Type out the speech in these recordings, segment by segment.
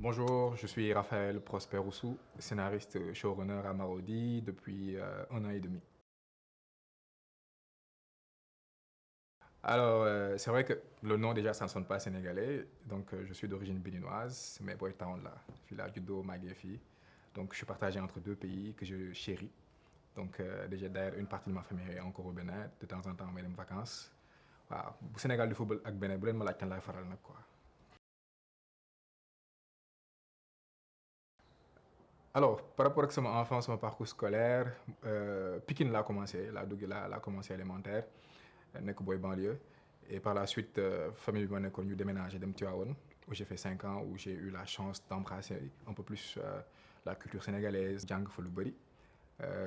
Bonjour, je suis Raphaël Prosper Roussou, scénariste showrunner à Marodi depuis 1 an et demi. C'est vrai que le nom déjà, ça ne sonne pas sénégalais, donc je suis d'origine béninoise, mais boy town là, Fila Judo, Maguefi. Donc je suis partagé entre deux pays que je chéris. Donc déjà d'ailleurs une partie de ma famille est encore au Bénin, de temps en temps mais des vacances. Waaw, bu Sénégal du football ak Bénin bu leen ma laaj kan laay faral nag quoi. Alors, par rapport à mon enfance, mon parcours scolaire, Pikine l'a commencé, l'a commencé élémentaire, nekk boy banlieue. Et par la suite, famille bi ma nekkoon ñu déménagé dem Tivaouane, où j'ai fait 5 ans, où j'ai eu la chance d'embrasser un peu plus la culture sénégalaise, jàng fa lu bëri.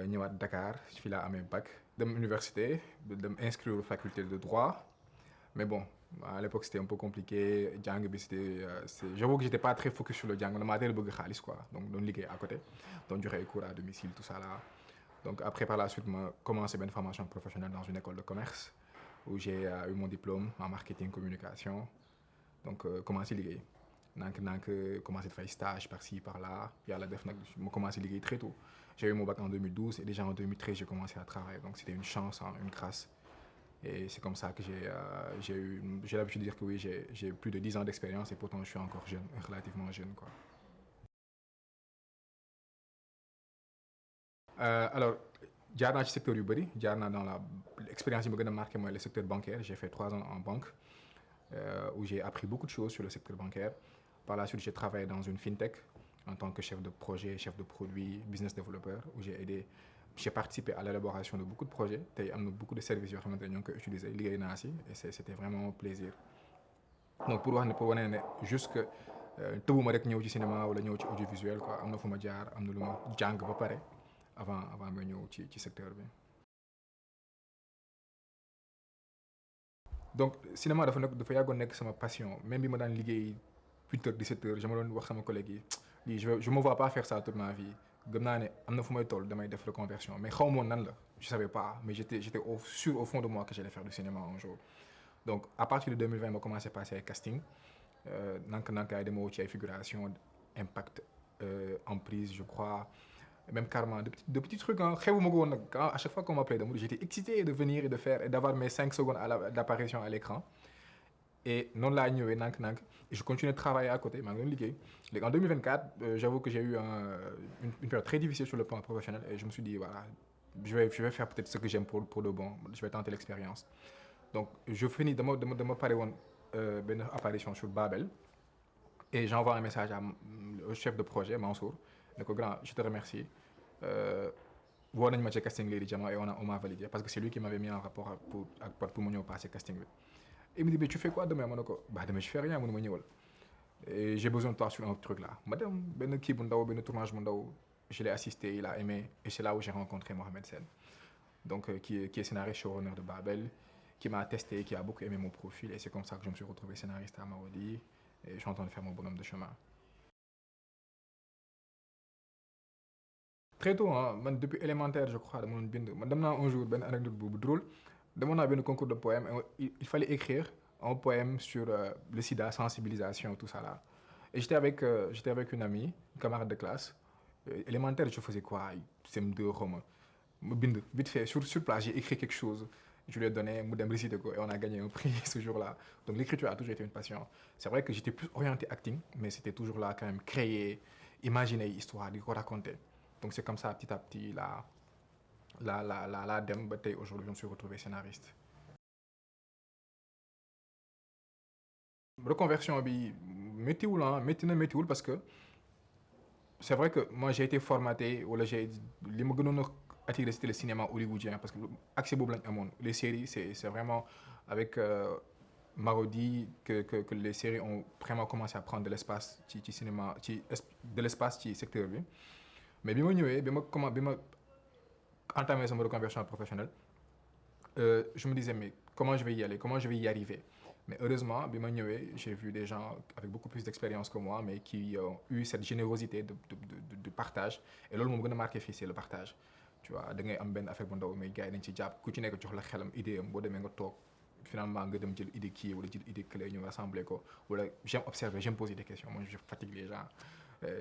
Ñëwaat Dakar, fii laa amee bac, dem université, dem inscrire aux facultés de droit. Mais bon, à l'époque c'était un peu compliqué. Djang, j'avoue que j'étais pas très focus sur le Djang. On m'a dit le khalis quoi. Donc, on liguait à côté. Donc, j'aurais cours à domicile, tout ça là. Donc, après, par la suite, j'ai commencé une formation professionnelle dans une école de commerce où j'ai eu mon diplôme en marketing communication. Donc, commencé à liguer. Donc, commencé à faire stage par-ci, par-là. Puis à la def, j'ai commencé à liguer très tôt. J'ai eu mon bac en 2012 et déjà en 2013, j'ai commencé à travailler. Donc, c'était une chance, hein, une grâce. Et c'est comme ça que j'ai l'habitude de dire que oui, j'ai plus de 10 ans d'expérience et pourtant je suis encore jeune, relativement jeune. Quoi. Alors, jaar naa ci secteur yu bëri jaar naa dans l'expérience qui m'a marqué moi le secteur bancaire. J'ai fait 3 ans en banque où j'ai appris beaucoup de choses sur le secteur bancaire. Par la suite, j'ai travaillé dans une fintech en tant que chef de projet, chef de produit, business developer où j'ai participé à l'élaboration de beaucoup de projets. Il y a beaucoup de services que utilisé et c'était vraiment un plaisir. Donc pour wane ne juste que tëbuma rek ñëw ci cinéma wala ñëw ci audiovisuel quoi am na fu ma jaar am na lu ma jàng ba pare avant ma ñëw ci secteur bi. Donc cinéma dafa yàggoon nekk sama passion même bi ma daan liggéey 8 heures 17 heures je ma doon wax sama collègue yi je me vois pas faire ça toute ma vie gëm naa ne am na fu may toll damay def reconversion mais xaw ma nan la je savais pas mais j'étais sûr au fond de moi que j'allais faire du cinéma un jour. Donc à partir de 2020 ma commencé à passer ay casting nank ay demo ci ay figuration impact emprise je crois même carrément de petits trucs hein. À chaque fois qu'on m'appelait j'étais excité de venir et de faire et d'avoir mes 5 secondes d'apparition à l'écran et non là et je continue de travailler à côté en 2024 j'avoue que j'ai eu une période très difficile sur le plan professionnel et je me suis dit voilà je vais faire peut-être ce que j'aime pour le bon, je vais tenter l'expérience. Donc je finis de me parler une apparition sur Babel et j'envoie un message au chef de projet, Mansour. Grand, je te remercie. Woo nañ ma ci casting léegi et on m'a validé parce que c'est lui qui m'avait mis en rapport pour mu ñëw passer casting bi. Il me dit mais tu fais quoi demain ma ne ko bah demain je fais rien mu ne ma ñëwal. Et j'ai besoin de toi sur un truc là. Ma dem benn kii bu ndaw benn tournage bu ndaw je l'ai assisté, il a aimé et c'est là où j'ai rencontré Mohamed Sen. Donc qui est scénariste showrunner de Babel, qui m'a testé, qui a beaucoup aimé mon profil et c'est comme ça que je me suis retrouvé scénariste à Marodi et je suis en train de faire mon bonhomme de chemin. Très tôt, hein, depuis élémentaire, je crois, un jour, une anecdote drôle. Dans un concours de poèmes, il fallait écrire un poème sur le sida, sensibilisation, tout ça là. Et j'étais avec une amie, une camarade de classe. Élémentaire, je faisais quoi CM2, Rome. Vite fait, sur place, j'ai écrit quelque chose. Je lui ai donné Moudem réciter et on a gagné un prix ce jour-là. Donc l'écriture a toujours été une passion. C'est vrai que j'étais plus orienté acting, mais c'était toujours là quand même créer, imaginer une histoire, de raconter. Donc c'est comme ça petit à petit, aujourd'hui je me suis retrouvé scénariste. Reconversion, météo, hein, météo parce que c'est vrai que moi j'ai été formaté, ou les attiré c'était le cinéma hollywoodien parce que accès les séries c'est vraiment avec Marodi que les séries ont vraiment commencé à prendre de l'espace cinéma de l'espace ci secteur bi mais bi ma ñëwee bi ma entamé sama reconversion professionnelle je me disais mais comment je vais y aller, comment je vais y arriver. Mais heureusement, j'ai vu des gens avec beaucoup plus d'expérience que moi, mais qui ont eu cette générosité de partage. Et là, ce qui m'a marqué, c'est le partage. Tu vois, da ngay am benn affaire bu ndaw mais gars yi dañ ci jàpp ku ci nekk jox la xelam idée am boo demee nga toog finalement nga dem jël idée kii wala jël idée clé ñu rassembler ko wala j'aime observer j'aime poser des questions moi je fatigue les gens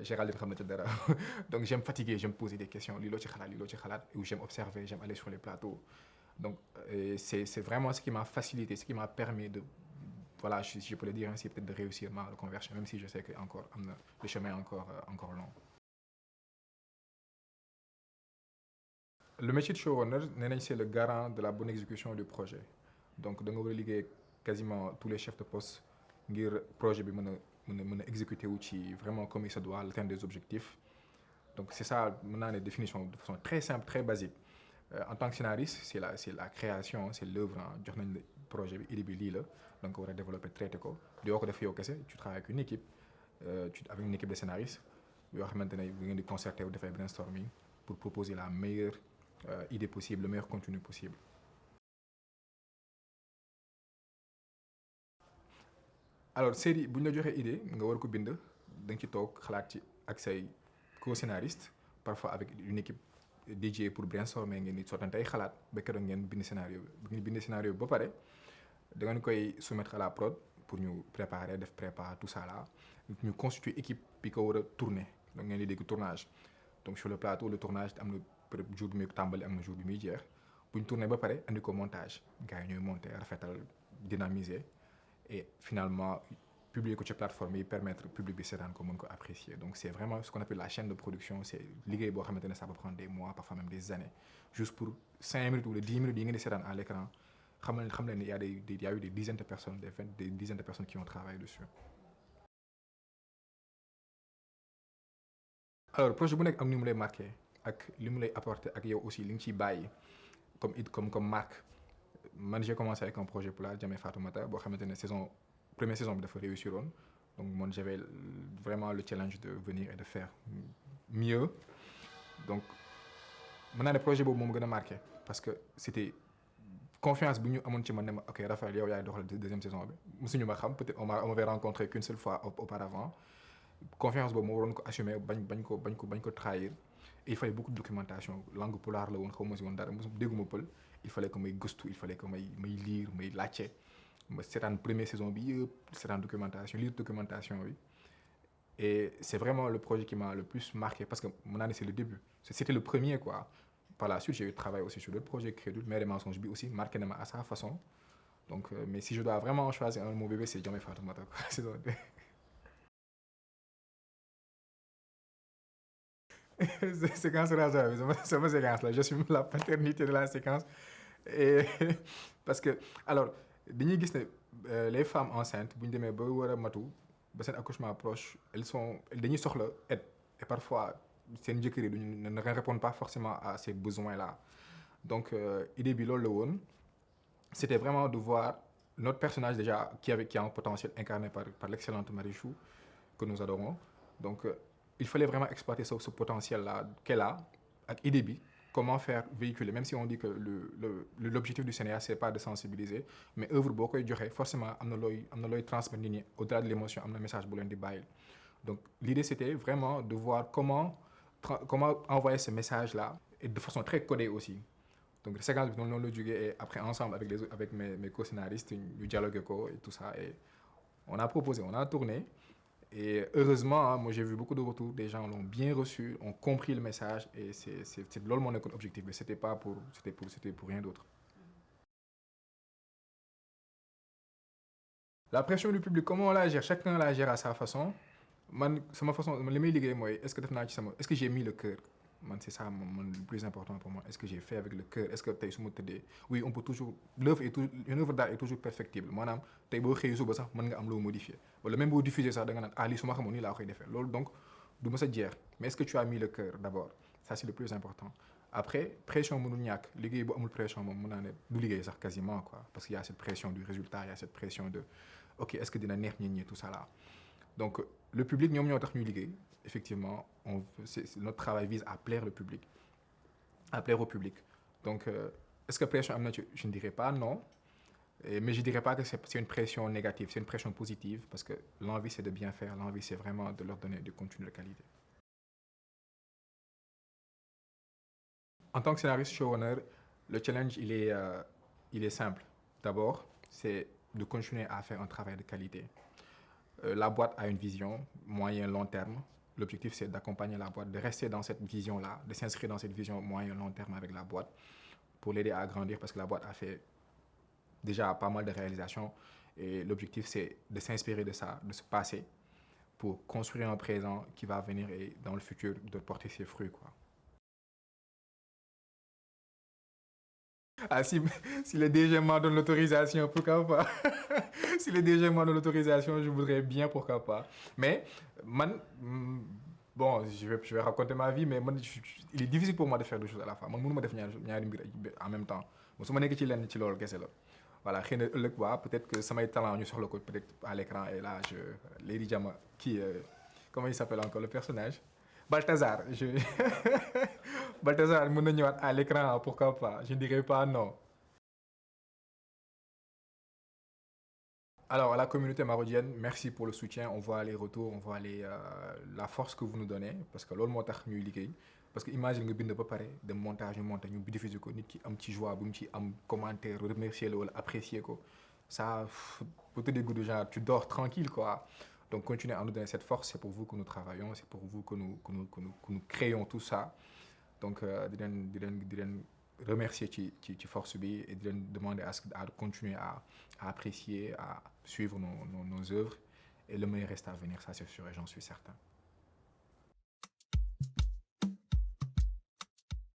Géraldine xam na ci dara donc j'aime fatiguer j'aime poser des questions lii loo ci xalaat ou j'aime observer j'aime aller sur les plateaux donc c'est vraiment ce qui m'a facilité ce qui m'a permis de voilà je peux le dire ainsi peut-être de réussir ma reconversion même si je sais que encore am na le chemin est encore long. Le métier de showrunner nee nañ c'est le garant de la bonne exécution du projet donc da nga war a liggéey quasiment tous les chefs de poste ngir projet bi mën a exécuter wu ci vraiment comme il se doit atteindre des objectifs donc c'est ça mën naa ne définition de façon très simple très basique en tant que scénariste c'est la création c'est l'œuvre jox nañ la projet bi idée bi lii la da nga ko war a développer traiter ko doo ko def yow kese tu travailles avec une équipe avec une équipe de scénaristes yoo xamante ne bu ngeen di concerter wu dafay brainstorming pour proposer la meilleure idée possible le meilleur contenu possible. Alors série bu ñu la joxee idée nga war ko bind da nga ci toog xalaat ci ak say co-scénariste parfois avec une équipe dédiée pour brainstormer ngeen di sottante ay xalaat ba keroog ngeen bind scénario bi bu ngeen bind scénario bi ba pare da ngeen koy soumettre à la prod pour ñu préparer def prépa tout ça là ñu constituer équipe bi ko war a tourner donc ngeen di dégg tournage donc sur le plateau le tournage am na peut-être jour bi muy tàmbali am na jour bi muy jeex bu ñu tourner ba pare andi ko montage gars yi ñooy monter rafetal dynamiser. Et finalement publier ko ci plateforme yi permettre public bi seetaan ko mën ko apprécier donc c'est vraiment ce qu'on appelle la chaîne de production c'est liggéey boo xamante ne ça peut prendre des mois parfois même des années juste pour 5 minutes ou 10 minutes yi ngeen di seetaan à l'écran xam leen ne y a eu des dizaines de personnes des dizaines de personnes qui ont travaillé dessus. Alors projet bu nekk am ni mu lay marqué ak li mu lay apporter ak yow aussi li nga ciy bàyyi comme marque. Man j'ai commencé avec un projet pour la Jame Fatoumata boo xamante ne première saison bi dafa réussir woon donc man j'avais vraiment le challenge de venir et de faire mieux donc mën naa ne projet boobu moom gën a marqué parce que c'était confiance bi ñu amoon ci man ne ma ok Raphaël yow yaay doxal deuxième saison bi mosuñu ma xam peut-être on m'avait rencontré qu'une seule fois auparavant confiance boobu moo waroon ko assumer bañ ko trahir et il fallait beaucoup de documentation langue pulaar la woon xaw ma si woon dara dégguma pël il fallait que may gëstu il fallait que may lire may laajte ma seetaan première saison bi yëpp seetaan documentation lire documentation bi et c'est vraiment le projet qui m'a le plus marqué parce que mën naa ne c'est le début c'était le premier quoi par la suite j'ai eu travaillé aussi sur d'autres projets Crédule Mère et Mensonge bi aussi marqué na ma à sa façon donc mais si je dois vraiment choisir mon bébé c'est Jame Fatoumata quoi saison 2. Séquence rasoir bi sama séquence la j'assume la paternité de la séquence et parce que alors dañuy gis ne les femmes enceintes bu ñu demee ba war a matu ba seen accouchement proche dañuy soxla aide et parfois seen jëkkër yi ne répondent pas forcément à ces besoins là donc idée bi loolu la woon c'était vraiment de voir notre personnage déjà qui a un potentiel incarné par l'excellente Marichou que nous adorons donc il fallait vraiment exploiter ce potentiel là qu'elle a ak idée bi comment faire véhiculer même si on dit que l'objectif du cinéaste c'est pas de sensibiliser mais œuvre boo koy joxe forcément am na looy transmettre nit ñi au-delà de l'émotion am na message bu leen di bàyyil donc l'idée c'était vraiment de voir comment envoyer ce message là et de façon très codée aussi donc séquence bi noonu la jógee et après ensemble avec mes co-scénaristes ñu dialogué ko et tout ça et on a proposé on a tourné. Et heureusement, moi j'ai vu beaucoup de retours, des gens l'ont bien reçu, ont compris le message et c'est loolu moo nekkoon objectif mais c'était pour rien d'autre. La pression du public, comment on la gère? Chacun la gère à sa façon. Man sama façon li may liggéey mooy est-ce que j'ai mis le cœur? Man c'est ça le plus important pour moi. Est-ce que j'ai fait avec le cœur? Est-ce que tey su ma tëddee oui on peut toujours une œuvre d'art est toujours perfectible maanaam tey boo xëyee suba sax mën nga am loo modifier wala même boo diffuser sax da nga naan lii su ma xamoon nii laa koy defee loolu donc du ma sa jeex mais est-ce que tu as mis le cœur d'abord ça c'est le plus important après pression mënul ñàkk liggéey bu amul pression moom mën naa ne du liggéey sax quasiment quoi parce qu'il y a cette pression du résultat il y a cette pression de ok est-ce que dina neex nit ñi tout ça là donc le public ñoom ñoo tax ñuy liggéey effectivement notre travail vise à plaire au public donc est-ce que pression am na ci je ne dirais pas non mais je dirais pas que c'est une pression négative c'est une pression positive parce que l'envie c'est de bien faire l'envie c'est vraiment de leur donner du contenu de qualité. En tant que scénariste showrunner le challenge il est simple d'abord c'est de continuer à faire un travail de qualité. La boîte a une vision, moyen, long terme. L'objectif, c'est d'accompagner la boîte, de rester dans cette vision-là, de s'inscrire dans cette vision moyen, long terme avec la boîte pour l'aider à grandir parce que la boîte a fait déjà pas mal de réalisations. Et l'objectif, c'est de s'inspirer de ça, de se passer pour construire un présent qui va venir et dans le futur de porter ses fruits, quoi. Ah, si le DG m'en donne l'autorisation, pourquoi pas? Si le DG m'en donne l'autorisation, je voudrais bien, pourquoi pas. Mais, man, bon, je vais raconter ma vie, mais man, il est difficile pour moi de faire deux choses à la fois. Man, mënuma def ñaari mbir en même temps. Bon, su ma nekk ci lenn ci loolu kese la. Voilà, xëy na ëllëg waa peut-être que samay talent ñu soxla ko peut-être à l'écran et là je Lady Jama qui comment il s'appelle encore le personnage Balthazar Balthazar mën na ñëwaat à l'écran, pourquoi pas, je ne dirais pas non. Alors, à la communauté marodienne, merci pour le soutien. On voit les retours, on voit la force que vous nous donnez. Parce que l'autre montage nous ligue. Parce que imagine que vous avez de montage, nous diffusons, nous avons un petit joie, un petit commentaire, remercier, apprécier. Ça, pour te dégoûter de genre, tu dors tranquille, quoi. Donc, continuez à nous donner cette force. C'est pour vous que nous travaillons, c'est pour vous que nous créons tout ça. Donc, remercier ci force bi et de demander à continuer à apprécier, à suivre nos œuvres et le meilleur reste à venir, ça c'est sûr et j'en suis certain.